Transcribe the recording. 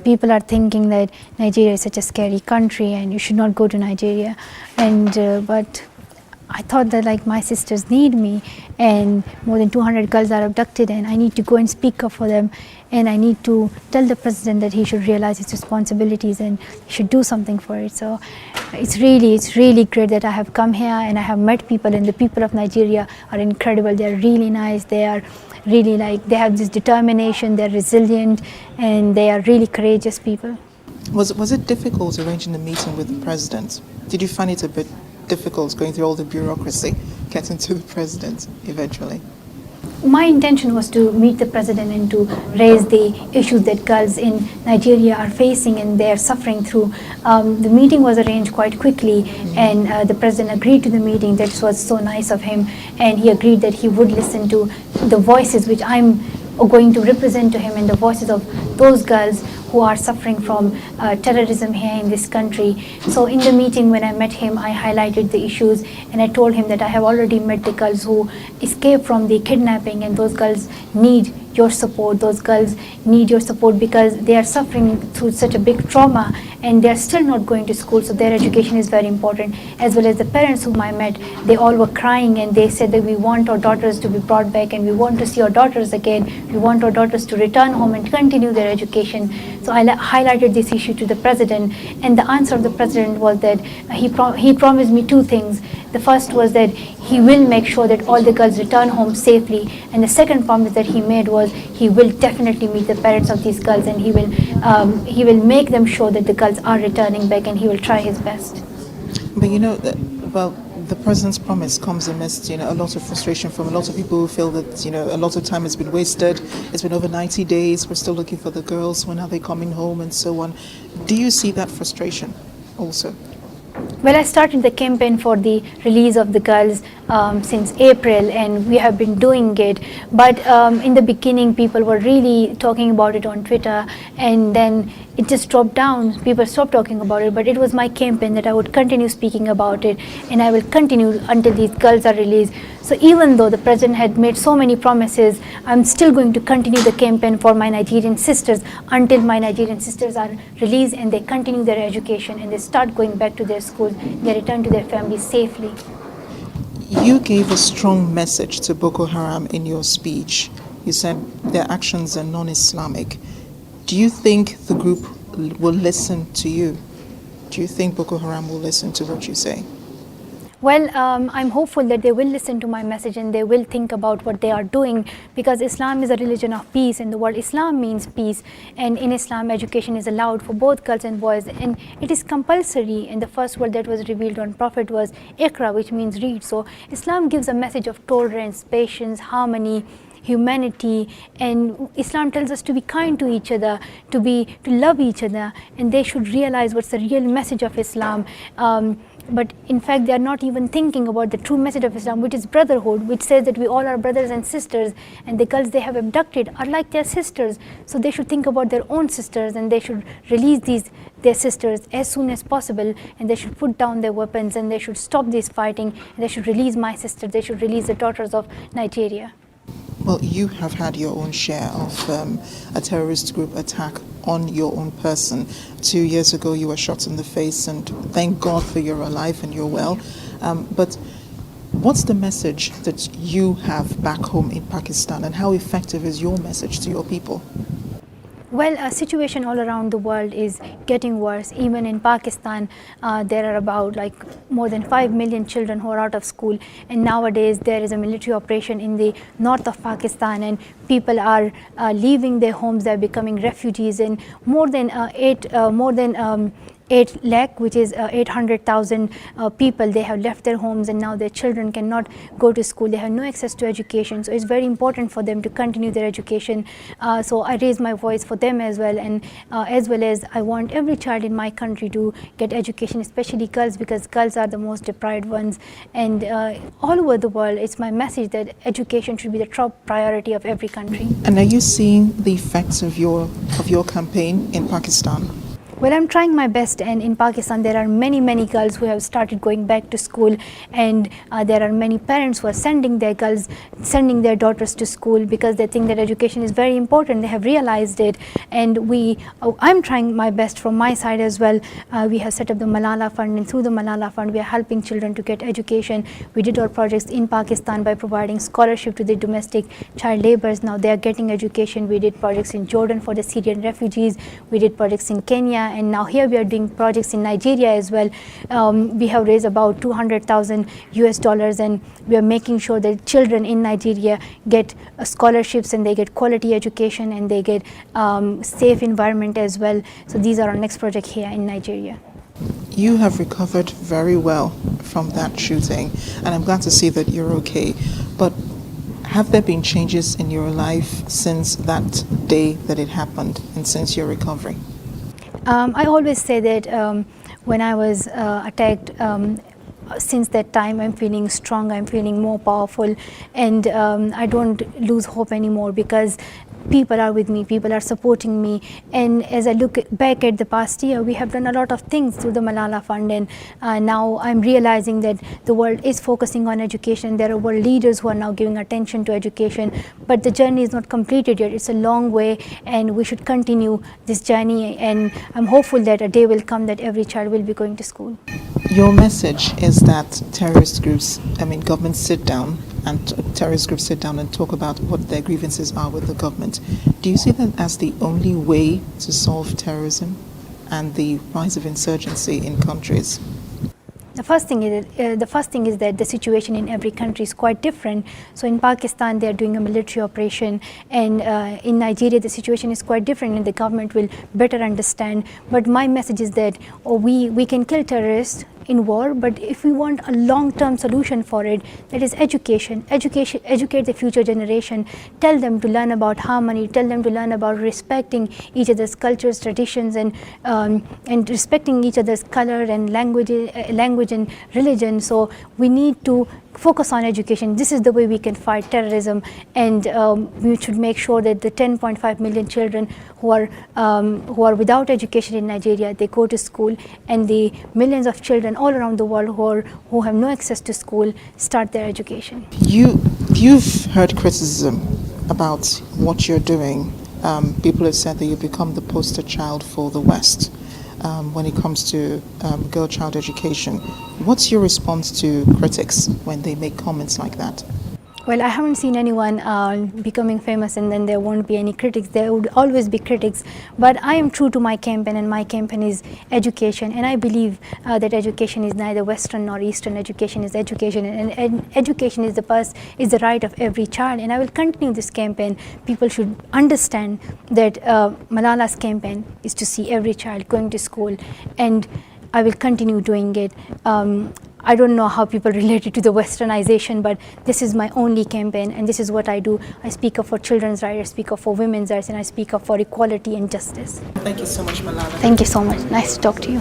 people are thinking that Nigeria is such a scary country and you should not go to Nigeria. And but I thought that like my sisters need me, and more than 200 girls are abducted, and I need to go and speak up for them, and I need to tell the president that he should realize his responsibilities and he should do something for it. So it's really great that I have come here and I have met people, and the people of Nigeria are incredible. They are really nice. They are really they have this determination. They're resilient, and they are really courageous people. Was it difficult arranging the meeting with the president? Did you find it a bit difficult going through all the bureaucracy, getting to the president eventually? My intention was to meet the president and to raise the issues that girls in Nigeria are facing and they are suffering through. The meeting was arranged quite quickly, and the president agreed to the meeting. That was so nice of him, and he agreed that he would listen to the voices which I'm going to represent to him, and the voices of those girls who are suffering from terrorism here in this country. So in the meeting when I met him, I highlighted the issues, and I told him that I have already met the girls who escaped from the kidnapping, and those girls need your support. Those girls need your support because they are suffering through such a big trauma, and they are still not going to school, so their education is very important. As well as the parents whom I met, they all were crying, and they said that we want our daughters to be brought back, and we want to see our daughters again. We want our daughters to return home and continue their education. So I highlighted this issue to the president, and the answer of the president was that he promised me two things. The first was that he will make sure that all the girls return home safely, and the second promise that he made was he will definitely meet the parents of these girls, and he will make them sure that the girls are returning back, and he will try his best. But the president's promise comes amidst, a lot of frustration from a lot of people who feel that, a lot of time has been wasted. It's been over 90 days. We're still looking for the girls. When are they coming home and so on? Do you see that frustration also? Well, I started the campaign for the release of the girls since April, and we have been doing it. But in the beginning, people were really talking about it on Twitter, and then it just dropped down. People stopped talking about it, but it was my campaign that I would continue speaking about it, and I will continue until these girls are released. So even though the president had made so many promises, I'm still going to continue the campaign for my Nigerian sisters until my Nigerian sisters are released and they continue their education and they start going back to their schools, they return to their families safely. You gave a strong message to Boko Haram in your speech. You said their actions are non-Islamic. Do you think the group will listen to you? Do you think Boko Haram will listen to what you say? Well, I'm hopeful that they will listen to my message and they will think about what they are doing, because Islam is a religion of peace, and the word Islam means peace, and in Islam education is allowed for both girls and boys, and it is compulsory, and the first word that was revealed on Prophet was Iqra, which means read. So Islam gives a message of tolerance, patience, harmony, humanity, and Islam tells us to be kind to each other, to love each other, and they should realize what's the real message of Islam. But in fact, they are not even thinking about the true message of Islam, which is brotherhood, which says that we all are brothers and sisters, and the girls they have abducted are like their sisters. So they should think about their own sisters, and they should release their sisters as soon as possible, and they should put down their weapons, and they should stop this fighting, and they should release my sister. They should release the daughters of Nigeria. Well, you have had your own share of a terrorist group attack on your own person. 2 years ago, you were shot in the face, and thank God for you're alive and you're well. But what's the message that you have back home in Pakistan, and how effective is your message to your people? Well, a situation all around the world is getting worse. Even in Pakistan, there are about more than 5 million children who are out of school, and nowadays there is a military operation in the north of Pakistan, and people are leaving their homes. They are becoming refugees, and more than 8 lakh, which is 800,000 people, they have left their homes, and now their children cannot go to school. They have no access to education, so it's very important for them to continue their education. So I raise my voice for them as well, and as well as I want every child in my country to get education, especially girls, because girls are the most deprived ones. And all over the world, it's my message that education should be the top priority of every country. And are you seeing the effects of your campaign in Pakistan? Well, I'm trying my best, and in Pakistan there are many girls who have started going back to school, and there are many parents who are sending their daughters to school because they think that education is very important. They have realized it, and I'm trying my best from my side as well. We have set up the Malala Fund, and through the Malala Fund we are helping children to get education. We did our projects in Pakistan by providing scholarship to the domestic child laborers. Now they are getting education. We did projects in Jordan for the Syrian refugees. We did projects in Kenya, and now here we are doing projects in Nigeria as well. We have raised about $200,000, and we are making sure that children in Nigeria get scholarships, and they get quality education, and they get safe environment as well. So these are our next project here in Nigeria. You have recovered very well from that shooting, and I'm glad to see that you're okay. But have there been changes in your life since that day that it happened and since your recovery? I always say that when I was attacked, since that time I'm feeling strong, I'm feeling more powerful, and I don't lose hope anymore because people are with me, people are supporting me. And as I look back at the past year, we have done a lot of things through the Malala Fund, and now I'm realizing that the world is focusing on education. There are world leaders who are now giving attention to education, but the journey is not completed yet. It's a long way, and we should continue this journey, and I'm hopeful that a day will come that every child will be going to school. Your message is that governments sit down, and terrorist groups sit down and talk about what their grievances are with the government. Do you see that as the only way to solve terrorism and the rise of insurgency in countries? The first thing is that the situation in every country is quite different. So in Pakistan, they are doing a military operation, and in Nigeria, the situation is quite different, and the government will better understand. But my message is that we can kill terrorists in war, but if we want a long-term solution for it, that is education. Educate the future generation. Tell them to learn about harmony. Tell them to learn about respecting each other's cultures, traditions, and respecting each other's color and language and religion. So we need to focus on education. This is the way we can fight terrorism, and we should make sure that the 10.5 million children who are without education in Nigeria, they go to school, and the millions of children all around the world who have no access to school start their education. You've heard criticism about what you're doing. People have said that you become the poster child for the West when it comes to girl-child education. What's your response to critics when they make comments like that? Well, I haven't seen anyone becoming famous and then there won't be any critics. There would always be critics, but I am true to my campaign, and my campaign is education, and I believe that education is neither Western nor Eastern. Education is education, and education is the right of every child, and I will continue this campaign. People should understand that Malala's campaign is to see every child going to school, and I will continue doing it. I don't know how people relate it to the westernization, but this is my only campaign, and this is what I do. I speak up for children's rights, I speak up for women's rights, and I speak up for equality and justice. Thank you so much, Malala. Thank you so much. Nice to talk to you.